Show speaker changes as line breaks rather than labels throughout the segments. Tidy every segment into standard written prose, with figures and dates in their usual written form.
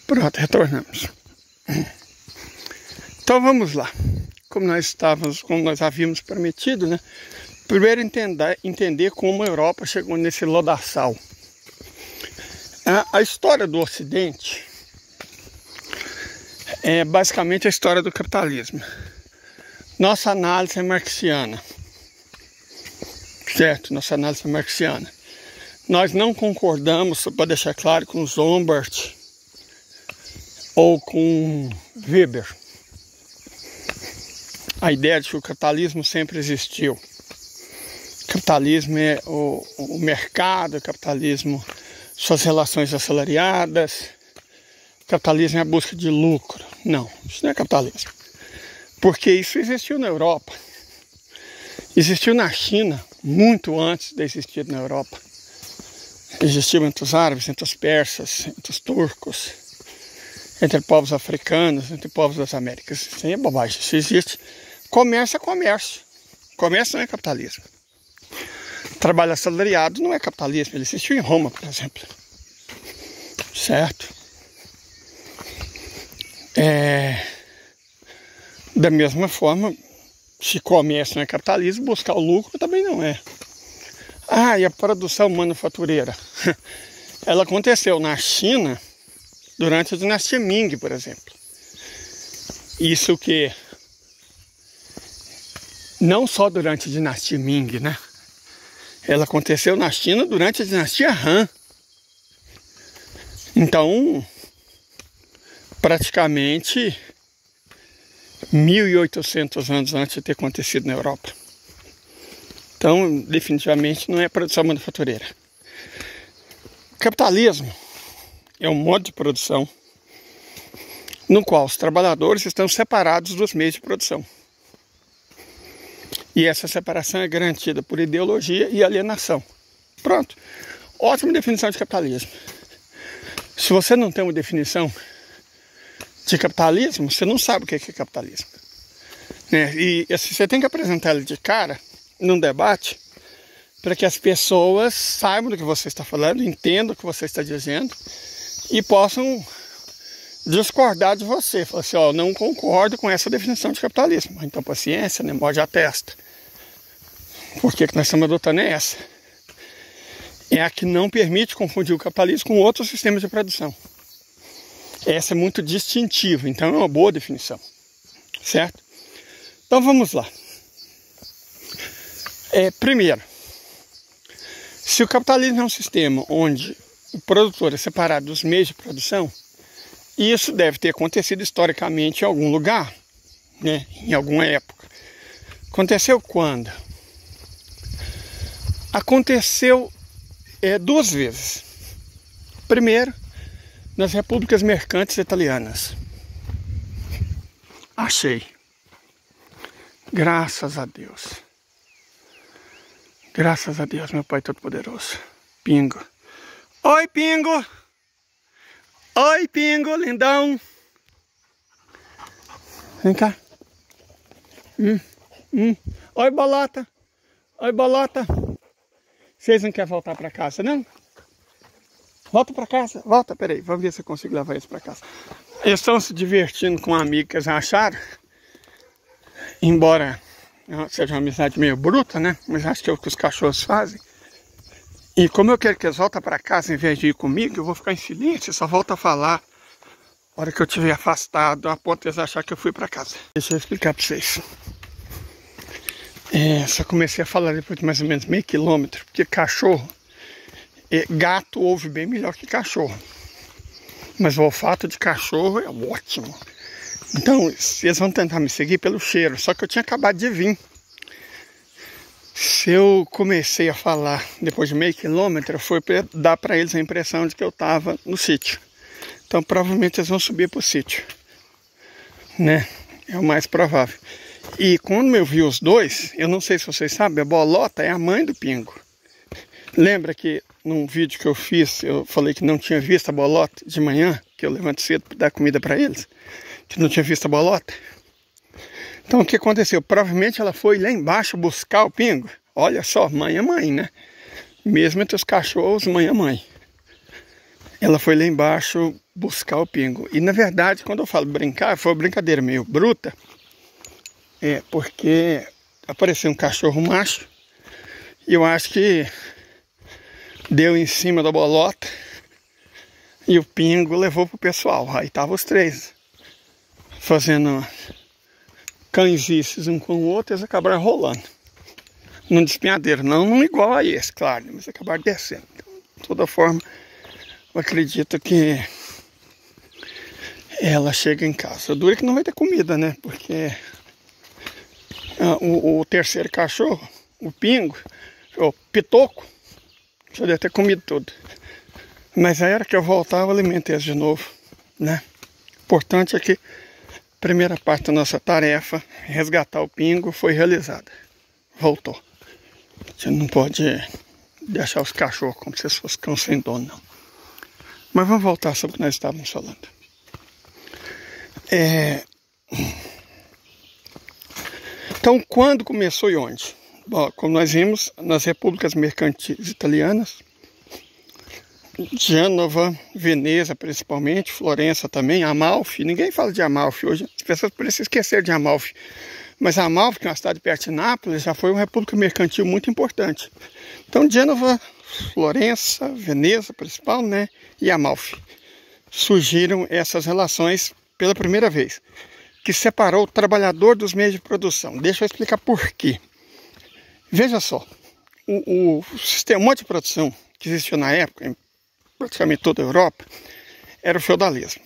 Pronto, retornamos. Então vamos lá. Como nós havíamos prometido, né? Primeiro entender como a Europa chegou nesse lodaçal. A história do Ocidente é basicamente a história do capitalismo. Nossa análise é marxiana. Certo? Nossa análise é marxiana. Nós não concordamos, para deixar claro, com Zombarth ou com Weber. A ideia de que o capitalismo sempre existiu. O capitalismo é o mercado, o capitalismo, suas relações assalariadas. O capitalismo é a busca de lucro. Não, isso não é capitalismo. Porque isso existiu na Europa. Existiu na China muito antes de existir na Europa. Existiu entre os árabes, entre os persas, entre os turcos, entre povos africanos, entre povos das Américas. Isso aí é bobagem. Isso existe. Comércio é comércio. Comércio não é capitalismo. Trabalho assalariado não é capitalismo. Ele existiu em Roma, por exemplo. Certo? Da mesma forma, se comércio não é capitalismo, buscar o lucro também não é. E a produção manufatureira. Ela aconteceu na China durante a dinastia Ming, por exemplo. Isso que não só durante a dinastia Ming, né? Ela aconteceu na China durante a dinastia Han. Então, praticamente 1800 anos antes de ter acontecido na Europa. Então, definitivamente não é produção manufatureira. Capitalismo é um modo de produção no qual os trabalhadores estão separados dos meios de produção. E essa separação é garantida por ideologia e alienação. Pronto. Ótima definição de capitalismo. Se você não tem uma definição de capitalismo, você não sabe o que é capitalismo. E você tem que apresentar ele de cara num debate para que as pessoas saibam do que você está falando, entendam o que você está dizendo e possam discordar de você. Falar assim, eu não concordo com essa definição de capitalismo. Então, paciência, né? Morde a testa. Por que nós estamos adotando essa? É a que não permite confundir o capitalismo com outros sistemas de produção. Essa é muito distintiva, então é uma boa definição. Certo? Então vamos lá. Primeiro, se o capitalismo é um sistema onde o produtor é separado dos meios de produção, isso deve ter acontecido historicamente em algum lugar, né? Em alguma época. Aconteceu quando? Aconteceu duas vezes. Primeiro, nas repúblicas mercantes italianas. Achei. Graças a Deus. Graças a Deus, meu Pai Todo-Poderoso. Pingo. Oi, Pingo. Oi, Pingo, lindão. Vem cá. Oi, Bolota. Oi, Bolota. Vocês não querem voltar para casa, não? Volta para casa. Volta, peraí. Vamos ver se eu consigo levar eles para casa. Eles estão se divertindo com um amigo que eles acharam. Embora seja uma amizade meio bruta, né? Mas acho que é o que os cachorros fazem. E como eu quero que eles voltem para casa em vez de ir comigo, eu vou ficar em silêncio. Só volto a falar na hora que eu estiver afastado, a ponto de eles acharem que eu fui para casa. Deixa eu explicar para vocês. Só comecei a falar depois de mais ou menos meio quilômetro, porque cachorro, gato ouve bem melhor que cachorro. Mas o olfato de cachorro é ótimo. Então, eles vão tentar me seguir pelo cheiro, só que eu tinha acabado de vir. Se eu comecei a falar depois de meio quilômetro, foi para dar para eles a impressão de que eu estava no sítio. Então, provavelmente eles vão subir para o sítio, né? É o mais provável. E quando eu vi os dois, eu não sei se vocês sabem, a Bolota é a mãe do Pingo. Lembra que num vídeo que eu fiz, eu falei que não tinha visto a Bolota de manhã, que eu levanto cedo para dar comida para eles, que não tinha visto a Bolota? Então o que aconteceu? Provavelmente ela foi lá embaixo buscar o Pingo. Olha só, mãe é mãe, né? Mesmo entre os cachorros, mãe é mãe. ela foi lá embaixo buscar o pingo. E na verdade, quando eu falo brincar, foi uma brincadeira meio bruta. Porque apareceu um cachorro macho e eu acho que deu em cima da bolota e o pingo levou pro pessoal. Aí tava os três fazendo cãezices um com o outro, eles acabaram rolando num despenhadeiro, não igual a esse, claro, mas acabaram descendo. Então, de toda forma, eu acredito que ela chega em casa. Dura que não vai ter comida, né? Porque o terceiro cachorro, o pingo, o pitoco, já deve ter comido tudo. Mas a hora que eu voltar, eu alimentei eles de novo, né? O importante é que a primeira parte da nossa tarefa, resgatar o pingo, foi realizada. Voltou. Você não pode deixar os cachorros como se fossem cão sem dono, não. Mas vamos voltar sobre o que nós estávamos falando. Então, quando começou e onde? Bom, como nós vimos, nas repúblicas mercantis italianas, Gênova, Veneza principalmente, Florença também, Amalfi. Ninguém fala de Amalfi hoje, as pessoas parecem esquecer de Amalfi. Mas Amalfi, que é uma cidade perto de Nápoles, já foi uma república mercantil muito importante. Então, Gênova, Florença, Veneza principal, né, e Amalfi. Surgiram essas relações pela primeira vez, que separou o trabalhador dos meios de produção. Deixa eu explicar por quê. Veja só, o sistema de produção que existiu na época, em praticamente toda a Europa, era o feudalismo,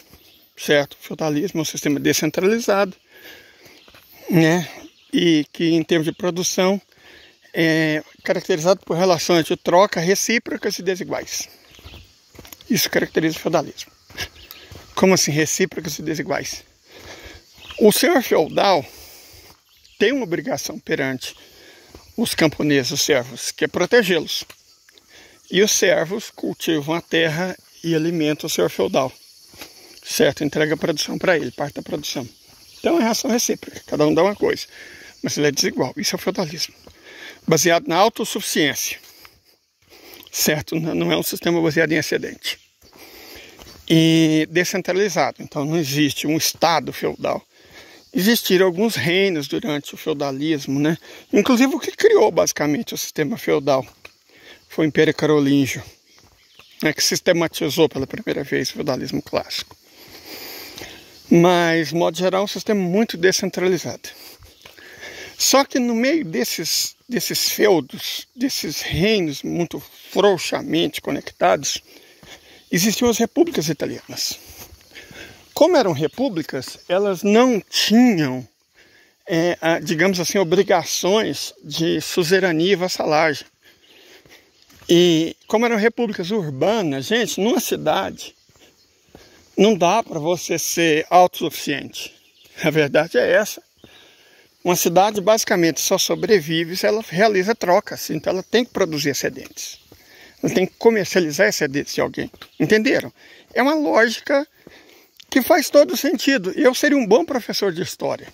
certo? O feudalismo é um sistema descentralizado, né? E que em termos de produção é caracterizado por relações de troca recíprocas e desiguais. Isso caracteriza o feudalismo. Como assim recíprocas e desiguais? O senhor feudal tem uma obrigação perante os camponeses, os servos, que é protegê-los. E os servos cultivam a terra e alimentam o senhor feudal, certo? Entrega a produção para ele, parte da produção. Então é relação recíproca, cada um dá uma coisa, mas ele é desigual. Isso é o feudalismo, baseado na autossuficiência, certo? Não é um sistema baseado em excedente. E descentralizado, então não existe um estado feudal. Existiram alguns reinos durante o feudalismo, né? Inclusive o que criou basicamente o sistema feudal foi o Império Carolíngio, né, que sistematizou pela primeira vez o feudalismo clássico. Mas, de modo geral, é um sistema muito descentralizado. Só que no meio desses feudos, desses reinos muito frouxamente conectados, existiam as repúblicas italianas. Como eram repúblicas, elas não tinham, digamos assim, obrigações de suzerania e vassalagem. E como eram repúblicas urbanas, gente, numa cidade não dá para você ser autossuficiente. A verdade é essa. Uma cidade basicamente só sobrevive se ela realiza trocas. Então ela tem que produzir excedentes. Ela tem que comercializar excedentes de alguém. Entenderam? É uma lógica que faz todo sentido. Eu seria um bom professor de história.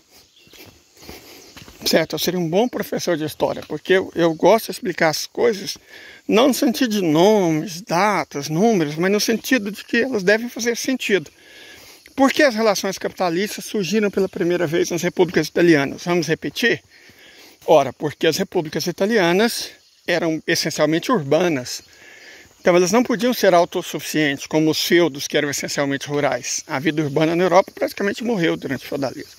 Certo? Eu seria um bom professor de história, porque eu gosto de explicar as coisas, não no sentido de nomes, datas, números, mas no sentido de que elas devem fazer sentido. Por que as relações capitalistas surgiram pela primeira vez nas repúblicas italianas? Vamos repetir? Ora, porque as repúblicas italianas eram essencialmente urbanas. Então elas não podiam ser autossuficientes, como os feudos, que eram essencialmente rurais. A vida urbana na Europa praticamente morreu durante o feudalismo.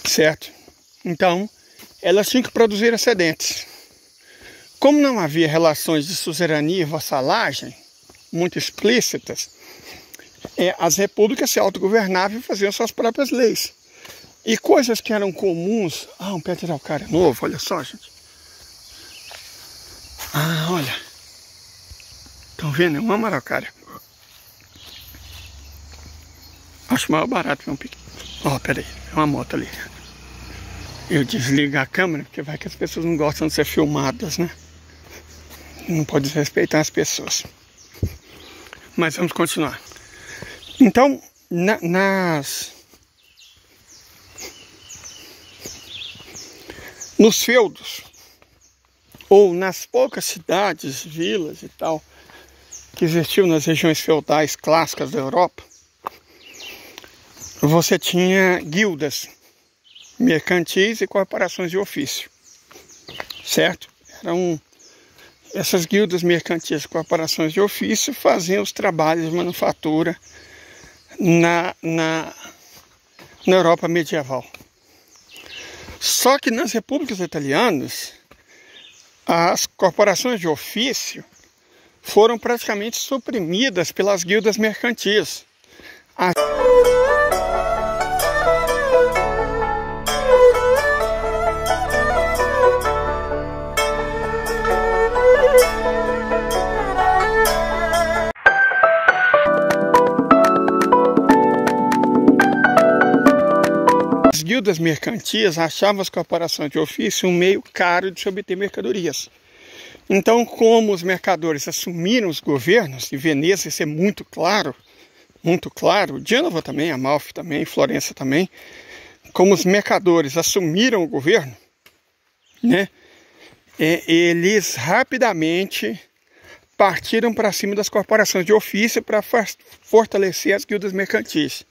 Certo? Então, elas tinham que produzir excedentes. Como não havia relações de suzerania e vassalagem muito explícitas, as repúblicas se autogovernavam e faziam suas próprias leis. E coisas que eram comuns... Ah, um pé de araucária novo, olha só, gente. Ah, olha. Estão vendo? É uma araucária. Acho mais barato que um pique. Ó, peraí, é uma moto ali. Eu desligo a câmera, porque vai que as pessoas não gostam de ser filmadas, né? Não pode desrespeitar as pessoas. Mas vamos continuar. Então, nos feudos, ou nas poucas cidades, vilas e tal, que existiu nas regiões feudais clássicas da Europa, você tinha guildas mercantis e corporações de ofício, certo? Essas guildas mercantis e corporações de ofício faziam os trabalhos de manufatura na Europa medieval. Só que nas repúblicas italianas, as corporações de ofício foram praticamente suprimidas pelas guildas mercantis. As guildas mercantis achavam as corporações de ofício um meio caro de se obter mercadorias. Então, como os mercadores assumiram os governos, e Veneza isso é muito claro, Gênova também, Amalfi também, Florença também, como os mercadores assumiram o governo, né, eles rapidamente partiram para cima das corporações de ofício para fortalecer as guildas mercantis.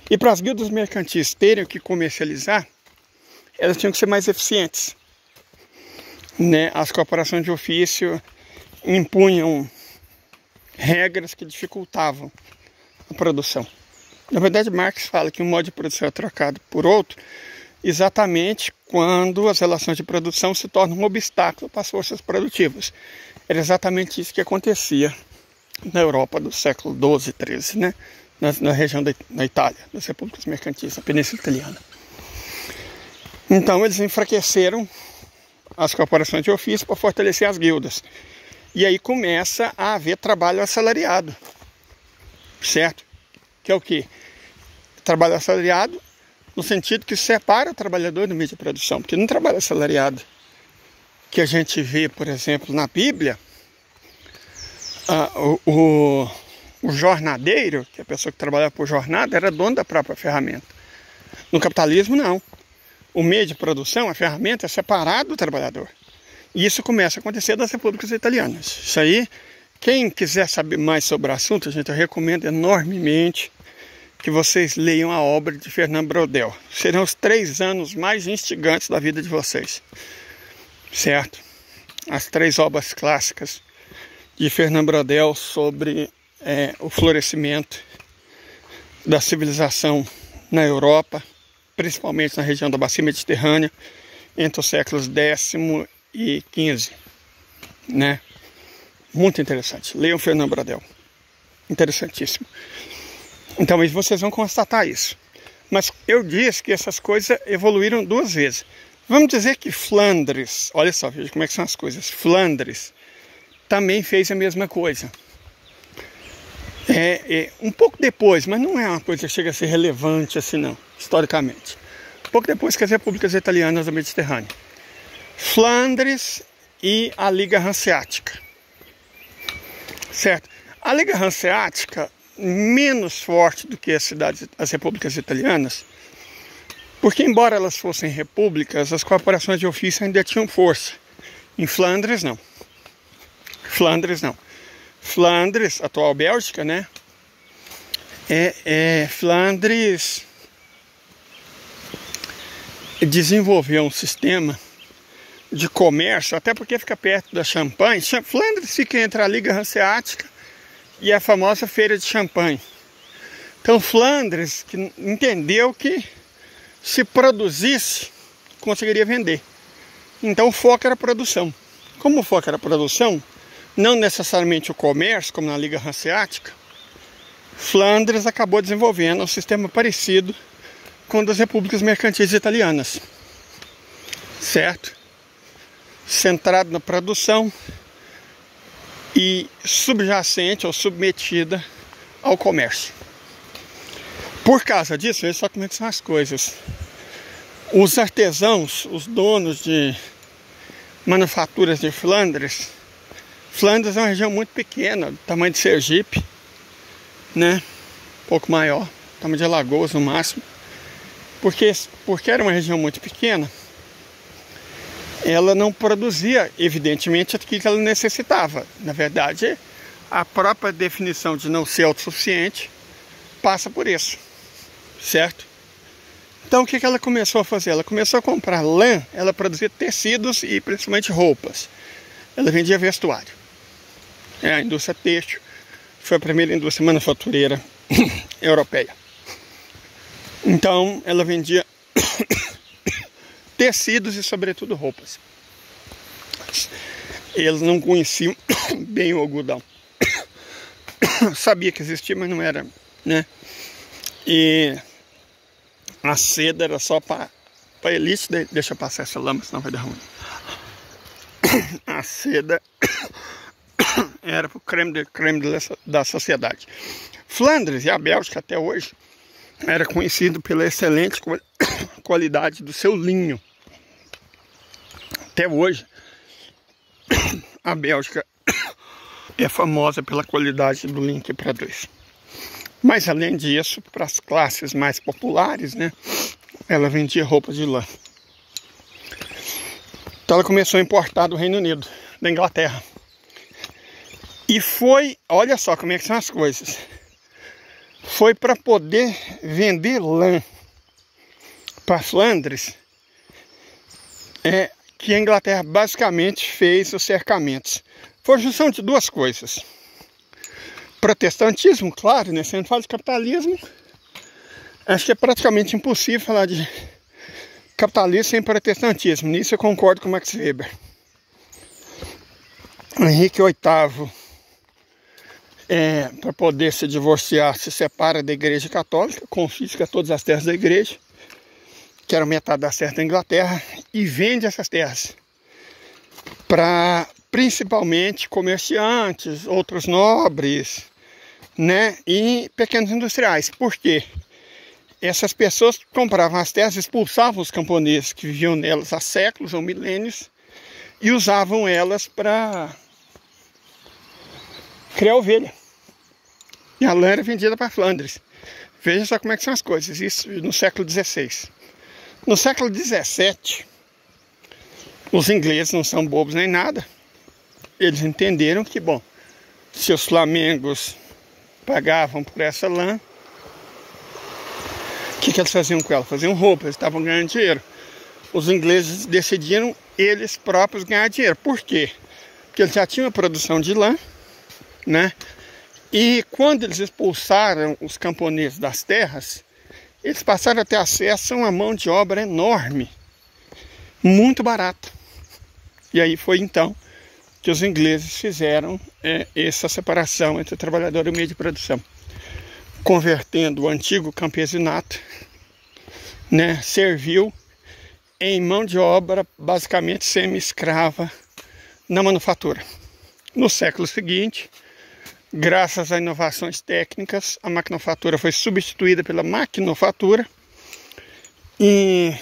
E para as guildas mercantis terem o que comercializar, elas tinham que ser mais eficientes, né? As corporações de ofício impunham regras que dificultavam a produção. Na verdade, Marx fala que um modo de produção é trocado por outro exatamente quando as relações de produção se tornam um obstáculo para as forças produtivas. Era exatamente isso que acontecia na Europa do século XII e XIII, né? Na região da Itália, das repúblicas mercantis, na Península Italiana. Então eles enfraqueceram as corporações de ofício para fortalecer as guildas. E aí começa a haver trabalho assalariado, certo? Que é o quê? Trabalho assalariado no sentido que separa o trabalhador do meio de produção. Porque no trabalho assalariado que a gente vê, por exemplo, na Bíblia, o jornadeiro, que é a pessoa que trabalhava por jornada, era dono da própria ferramenta. No capitalismo, não. O meio de produção, a ferramenta, é separado do trabalhador. E isso começa a acontecer nas repúblicas italianas. Isso aí, quem quiser saber mais sobre o assunto, gente, eu recomendo enormemente que vocês leiam a obra de Fernand Braudel. Serão os 3 anos mais instigantes da vida de vocês. Certo? As 3 obras clássicas de Fernand Braudel sobre o florescimento da civilização na Europa, principalmente na região da Bacia Mediterrânea, entre os séculos X e XV, né? Muito interessante. Leiam Fernand Braudel. Interessantíssimo. Então, vocês vão constatar isso. Mas eu disse que essas coisas evoluíram 2 vezes. Vamos dizer que Flandres, olha só, veja como é que são as coisas. Flandres também fez a mesma coisa. Um pouco depois, mas não é uma coisa que chega a ser relevante assim não, historicamente. Um pouco depois que as repúblicas italianas do Mediterrâneo. Flandres e a Liga Hanseática. Certo? A Liga Hanseática, menos forte do que as repúblicas italianas, porque embora elas fossem repúblicas, as corporações de ofício ainda tinham força. Em Flandres, não. Flandres, atual Bélgica, né? Flandres desenvolveu um sistema de comércio, até porque fica perto da Champagne. Flandres fica entre a Liga Hanseática e a famosa Feira de Champagne. Então Flandres que entendeu que se produzisse, conseguiria vender. Então o foco era a produção. Como o foco era a produção, não necessariamente o comércio, como na Liga Hanseática, Flandres acabou desenvolvendo um sistema parecido com o das repúblicas mercantis italianas. Certo? Centrado na produção e subjacente ou submetida ao comércio. Por causa disso, veja só como é que são as coisas. Os artesãos, os donos de manufaturas de Flandres é uma região muito pequena, do tamanho de Sergipe, né? Um pouco maior, tamanho de Alagoas no máximo. Porque era uma região muito pequena, ela não produzia, evidentemente, aquilo que ela necessitava. Na verdade, a própria definição de não ser autossuficiente passa por isso, certo? Então o que ela começou a fazer? Ela começou a comprar lã, ela produzia tecidos e principalmente roupas. Ela vendia vestuário. A indústria têxtil foi a primeira indústria manufatureira europeia. Então ela vendia tecidos e sobretudo roupas. Eles não conheciam bem o algodão. Sabia que existia, mas não era, né? E a seda era só para elite. Deixa eu passar essa lama, senão vai dar ruim. A seda era para o creme da sociedade. Flandres e a Bélgica até hoje era conhecido pela excelente qualidade do seu linho. Até hoje a Bélgica é famosa pela qualidade do linho que produz. Mas além disso, para as classes mais populares, né, ela vendia roupas de lã. Então ela começou a importar do Reino Unido, da Inglaterra. E foi, olha só como é que são as coisas. Foi para poder vender lã para Flandres que a Inglaterra basicamente fez os cercamentos. Foi a junção de duas coisas. Protestantismo, claro, né? Se a gente fala de capitalismo, acho que é praticamente impossível falar de capitalismo sem protestantismo. Nisso eu concordo com Max Weber. Henrique VIII, para poder se divorciar, se separa da Igreja Católica, confisca todas as terras da Igreja, que eram metade das terras da Inglaterra, e vende essas terras para principalmente comerciantes, outros nobres, né, e pequenos industriais. Por quê? Essas pessoas compravam as terras, expulsavam os camponeses que viviam nelas há séculos ou milênios e usavam elas para criar ovelha. E a lã era vendida para Flandres. Veja só como é que são as coisas, isso no século XVI. No século XVII, os ingleses não são bobos nem nada. Eles entenderam que, bom, se os flamengos pagavam por essa lã, o que eles faziam com ela? Faziam roupa, eles estavam ganhando dinheiro. Os ingleses decidiram eles próprios ganhar dinheiro. Por quê? Porque eles já tinham a produção de lã, né? E quando eles expulsaram os camponeses das terras, eles passaram a ter acesso a uma mão de obra enorme, muito barata. E aí foi então que os ingleses fizeram essa separação entre o trabalhador e o meio de produção, convertendo o antigo campesinato, né, servil em mão de obra basicamente semi-escrava na manufatura. No século seguinte, graças a inovações técnicas, a maquinofatura foi substituída pela maquinofatura e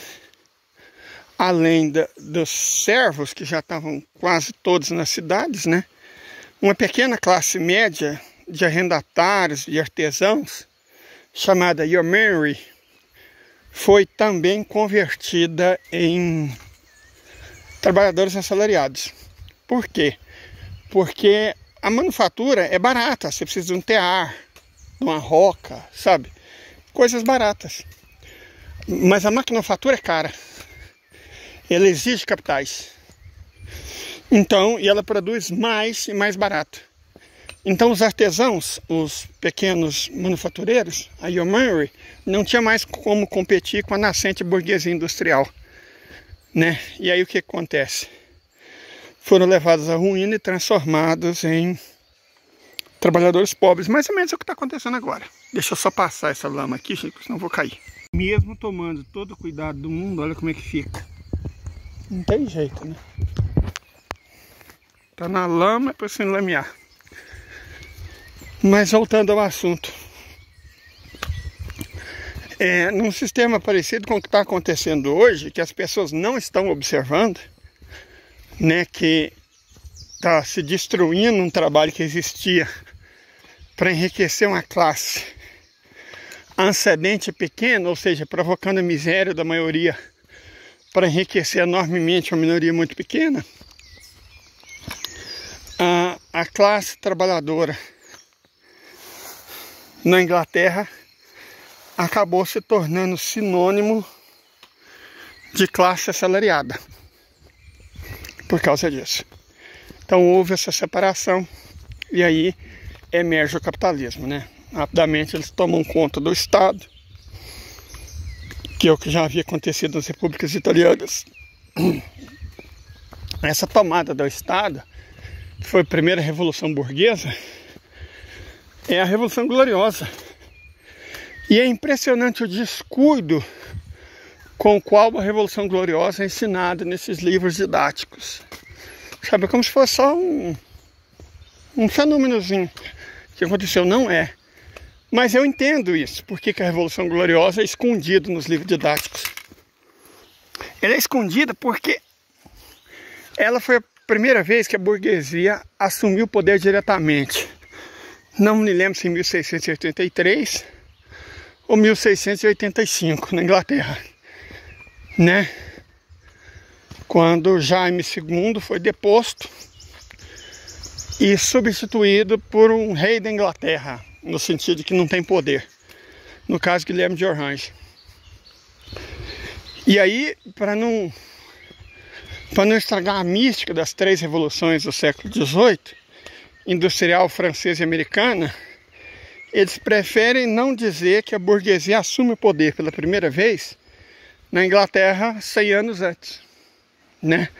além dos servos, que já estavam quase todos nas cidades, né, uma pequena classe média de arrendatários e artesãos, chamada yeomanry, foi também convertida em trabalhadores assalariados. Por quê? Porque a manufatura é barata, você precisa de um tear, de uma roca, sabe? Coisas baratas. Mas a maquinofatura é cara. Ela exige capitais. Então, e ela produz mais e mais barato. Então os artesãos, os pequenos manufatureiros, a yeomanry, não tinha mais como competir com a nascente burguesia industrial, né? E aí o que acontece? Foram levados à ruína e transformados em trabalhadores pobres. Mais ou menos é o que está acontecendo agora. Deixa eu só passar essa lama aqui, gente, senão eu vou cair. Mesmo tomando todo o cuidado do mundo, olha como é que fica. Não tem jeito, né? Tá na lama para se enlamear. Mas voltando ao assunto. Num sistema parecido com o que está acontecendo hoje, que as pessoas não estão observando, né, que está se destruindo um trabalho que existia para enriquecer uma classe ancedente pequena, ou seja, provocando a miséria da maioria para enriquecer enormemente uma minoria muito pequena. a classe trabalhadora na Inglaterra acabou se tornando sinônimo de classe assalariada por causa disso. Então houve essa separação e aí emerge o capitalismo, né? Rapidamente eles tomam conta do Estado, que é o que já havia acontecido nas repúblicas italianas. Essa tomada do Estado, que foi a primeira revolução burguesa, é a Revolução Gloriosa. E é impressionante o descuido com o qual a Revolução Gloriosa é ensinada nesses livros didáticos. Sabe, como se fosse só um fenômenozinho que aconteceu. Não é. Mas eu entendo isso. Por que a Revolução Gloriosa é escondida nos livros didáticos? Ela é escondida porque ela foi a primeira vez que a burguesia assumiu o poder diretamente. Não me lembro se em 1683 ou 1685 na Inglaterra, né? Quando Jaime II foi deposto e substituído por um rei da Inglaterra, no sentido de que não tem poder, no caso Guilherme de Orange. E aí, para não estragar a mística das três revoluções do século XVIII, industrial, francesa e americana, eles preferem não dizer que a burguesia assume o poder pela primeira vez na Inglaterra 100 anos antes, né?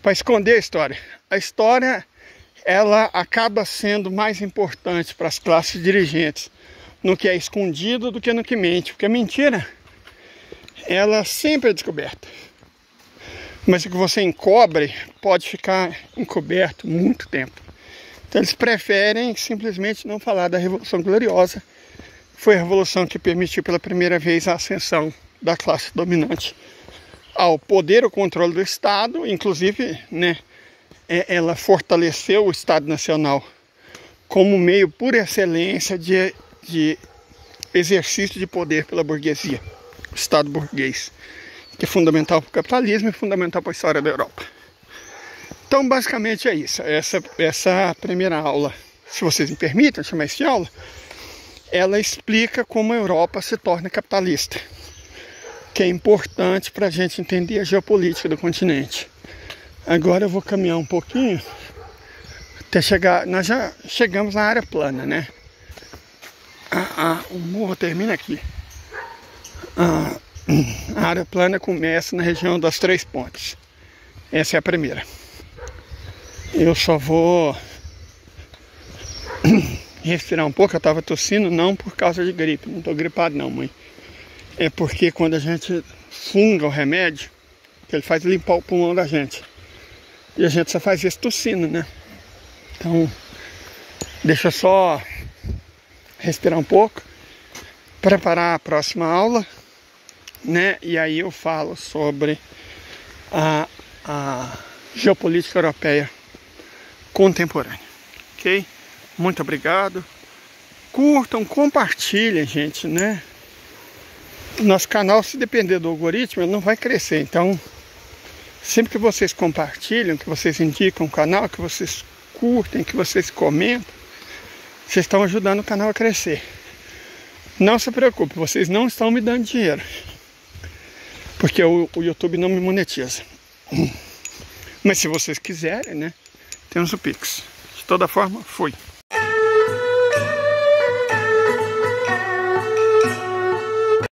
Para esconder a história. A história, ela acaba sendo mais importante para as classes dirigentes no que é escondido do que no que mente, porque a mentira, ela sempre é descoberta. Mas o que você encobre pode ficar encoberto muito tempo. Então eles preferem simplesmente não falar da Revolução Gloriosa. Foi a revolução que permitiu pela primeira vez a ascensão da classe dominante ao poder, o controle do Estado. Inclusive, né, ela fortaleceu o Estado Nacional como meio por excelência de exercício de poder pela burguesia. O Estado burguês, que é fundamental para o capitalismo e fundamental para a história da Europa. Então, basicamente é isso. Essa primeira aula, se vocês me permitem chamar isso de aula, ela explica como a Europa se torna capitalista, que é importante para a gente entender a geopolítica do continente. Agora eu vou caminhar um pouquinho até chegar. Nós já chegamos na área plana, né? O morro termina aqui. A área plana começa na região das Três Pontes. Essa é a primeira. Eu só vou respirar um pouco. Eu estava tossindo, não por causa de gripe. Não estou gripado não, mãe. É porque quando a gente funga o remédio, que ele faz limpar o pulmão da gente. E a gente só faz isso tossindo, né? Então, deixa eu só respirar um pouco, preparar a próxima aula, né? E aí eu falo sobre a geopolítica europeia contemporânea, ok? Muito obrigado. Curtam, compartilhem, gente, né? Nosso canal, se depender do algoritmo, ele não vai crescer. Então, sempre que vocês compartilham, que vocês indicam o canal, que vocês curtem, que vocês comentam, vocês estão ajudando o canal a crescer. Não se preocupe, vocês não estão me dando dinheiro, porque o YouTube não me monetiza. Mas se vocês quiserem, né, temos o Pix. De toda forma, fui.